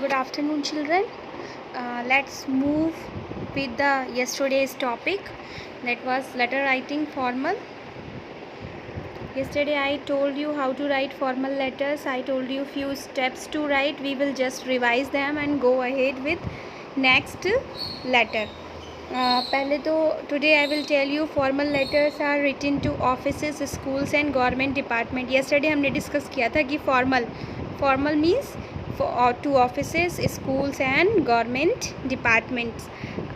Good afternoon, children. Let's move with the yesterday's topic, that was letter writing formal. Yesterday I told you how to write formal letters. I told you few steps to write. We will just revise them and go ahead with next letter. पहले तो today I will tell you formal letters are written to offices, schools and government department. Yesterday हमने discuss किया था कि formal means to offices, schools and government departments.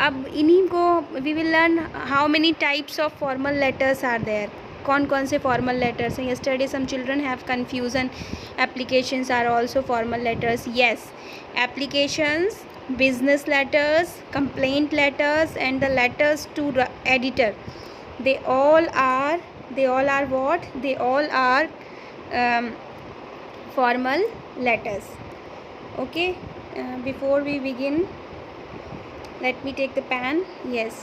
अब इन्हीं को we will learn how many types of formal letters are there. कौन कौन से फॉर्मल लेटर्स हैं. yesterday some children have confusion. applications are also formal letters. yes, applications, business letters, complaint letters and the letters to the editor, they all are what? They all are formal letters. okay, before we begin, let me take the pen. yes,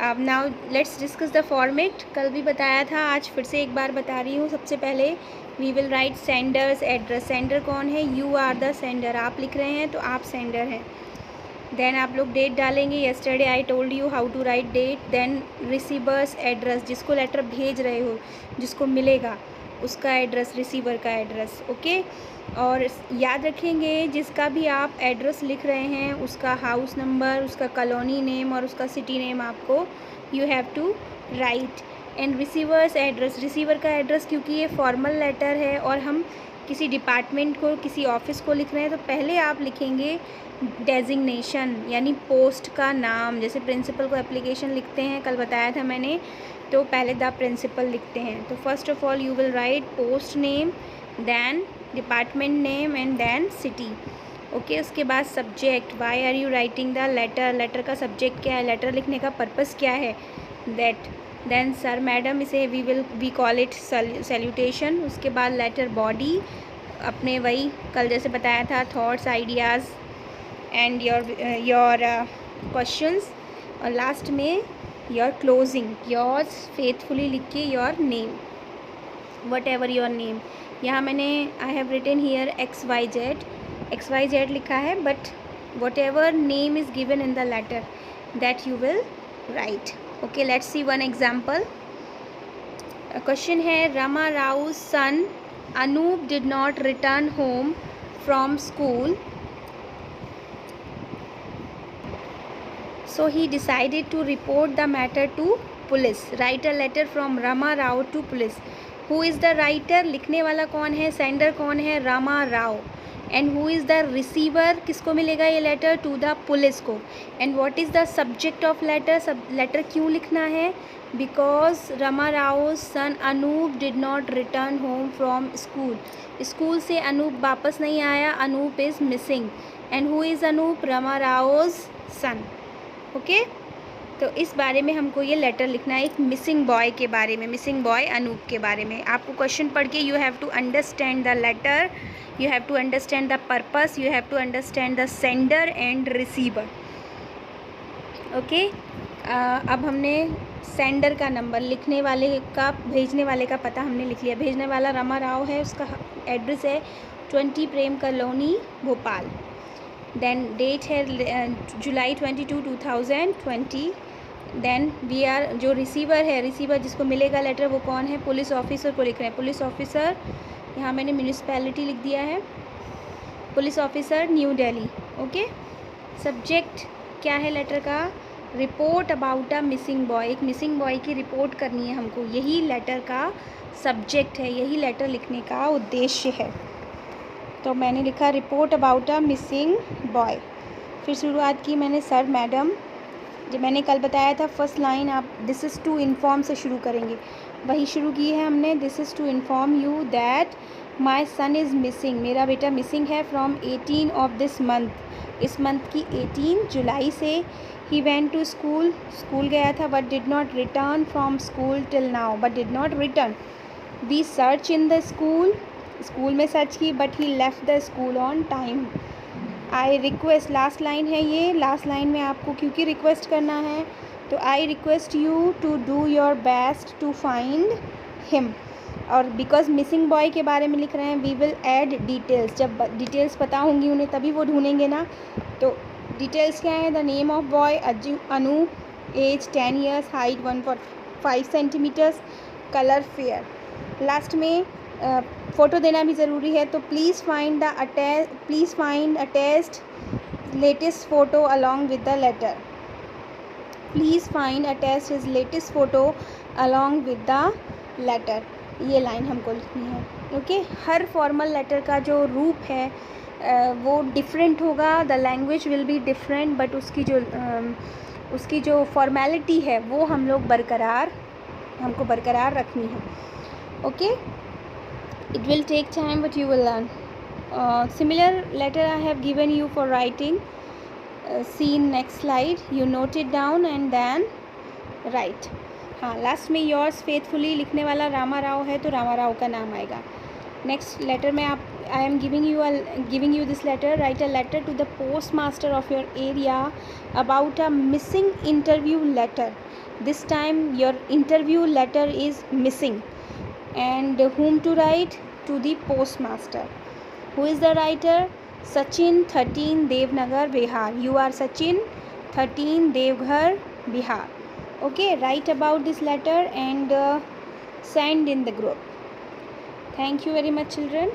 अब now let's discuss the format. कल भी बताया था, आज फिर से एक बार बता रही हूँ. सबसे पहले we will write sender's address. Sender कौन है? You are the sender. आप लिख रहे हैं तो आप सेंडर हैं. देन आप लोग डेट डालेंगे. Yesterday I told you how to write date. Then receiver's address, जिसको लेटर भेज रहे हो, जिसको मिलेगा उसका एड्रेस, रिसीवर का एड्रेस. ओके, और याद रखेंगे जिसका भी आप एड्रेस लिख रहे हैं उसका हाउस नंबर, उसका कॉलोनी नेम और उसका सिटी नेम आपको you have to write. And receiver's address, receiver का एड्रेस, क्योंकि ये फॉर्मल लेटर है और हम किसी डिपार्टमेंट को, किसी ऑफिस को लिख रहे हैं, तो पहले आप लिखेंगे डेजिग्नेशन यानी पोस्ट का नाम. जैसे प्रिंसिपल को एप्लीकेशन लिखते हैं, कल बताया था मैंने, तो पहले द प्रिंसिपल लिखते हैं. तो first of all you will write post name, then department name and then city. Okay, उसके बाद subject, why are you writing the letter. Letter का सब्जेक्ट क्या है, लेटर लिखने का पर्पस क्या है, दैट. देन सर मैडम, इसे वी कॉल इट सैल्यूटेशन. उसके बाद लेटर बॉडी, अपने वही कल जैसे बताया था, thoughts, ideas and your questions. और लास्ट में योर क्लोजिंग, योर्स फेथफुली लिख के your name, whatever your name. यहाँ मैंने I have written here XYZ लिखा है, but whatever name is given in the letter that you will write. Okay, let's see one example. Question है, Rama Rao son Anoop did not return home from school, so he decided to report the matter to police. write a letter from Rama Rao to police. who is the writer? लिखने वाला कौन है, sender कौन है, Rama Rao. And who is the receiver, किसको मिलेगा ये letter? To the police को. And what is the subject of letter, सब लेटर क्यों लिखना है? Because Rama Rao son Anoop did not return home from school. School से अनूप वापस नहीं आया, Anoop is missing. And who is Anoop? Rama Rao's son. Okay, तो इस बारे में हमको ये लेटर लिखना है, एक मिसिंग बॉय के बारे में, मिसिंग बॉय अनूप के बारे में. आपको क्वेश्चन पढ़ के you have to understand the letter, you have to understand the purpose, you have to understand the sender and receiver. Okay, अब हमने सेंडर का नंबर, लिखने वाले का, भेजने वाले का पता हमने लिख लिया. भेजने वाला रमा राव है, उसका एड्रेस है 20 प्रेम कॉलोनी भोपाल. देन डेट है जुलाई 22, 2020. देन वी आर, जो रिसीवर है, रिसीवर जिसको मिलेगा लेटर वो कौन है? पुलिस ऑफिसर को लिख रहे हैं. पुलिस ऑफिसर, यहाँ मैंने म्यूनिसिपैलिटी लिख दिया है, police officer new Delhi. Okay, subject क्या है लेटर का? Report about a missing boy. एक मिसिंग बॉय की रिपोर्ट करनी है हमको, यही लेटर का सब्जेक्ट है, यही लेटर लिखने का उद्देश्य है. तो मैंने लिखा report about a missing boy. फिर शुरुआत की मैंने सर मैडम, जो मैंने कल बताया था फर्स्ट लाइन आप दिस इज़ टू इन्फॉर्म से शुरू करेंगे, वही शुरू की है हमने. This is to inform you that my son is missing. मेरा बेटा मिसिंग है फ्रॉम 18 ऑफ दिस मंथ, इस मंथ की 18 जुलाई से. He went to school, school गया था, but did not return from school till now, but did not return. We search in the school, school में सर्च की, but he left the school on time. I request, last line है ये, last line में आपको क्योंकि request करना है, तो I request you to do your best to find him. और बिकॉज मिसिंग बॉय के बारे में लिख रहे हैं, वी विल ऐड डिटेल्स। जब डिटेल्स पता होंगी उन्हें तभी वो ढूंढेंगे ना। तो डिटेल्स क्या है? The name of boy Anu, age 10 years, height 145 centimetres, colour fair. Last में फ़ोटो देना भी ज़रूरी है, तो please find attached latest photo along with the letter. Please find attached his latest photo along with the letter. ये line हमको लिखनी है। ओके, हर फॉर्मल लेटर का जो रूप है वो डिफरेंट होगा, the language will be different, but उसकी जो फॉर्मेलिटी है वो हमको बरकरार रखनी है। Okay, it will take time but you will learn. Similar letter I have given you for writing. See in next slide, you note it down and then write. हाँ, last में yours faithfully लिखने वाला रामा राव है, तो रामा राव का नाम आएगा। Next letter में I am giving you this letter. Write a letter to the postmaster of your area about a missing interview letter. This time your interview letter is missing. And whom to write? To the postmaster. Who is the writer? Sachin, 13 Devnagar, Bihar. You are Sachin, 13 Devghar, Bihar. Okay, write about this letter and send in the group. Thank you very much, children.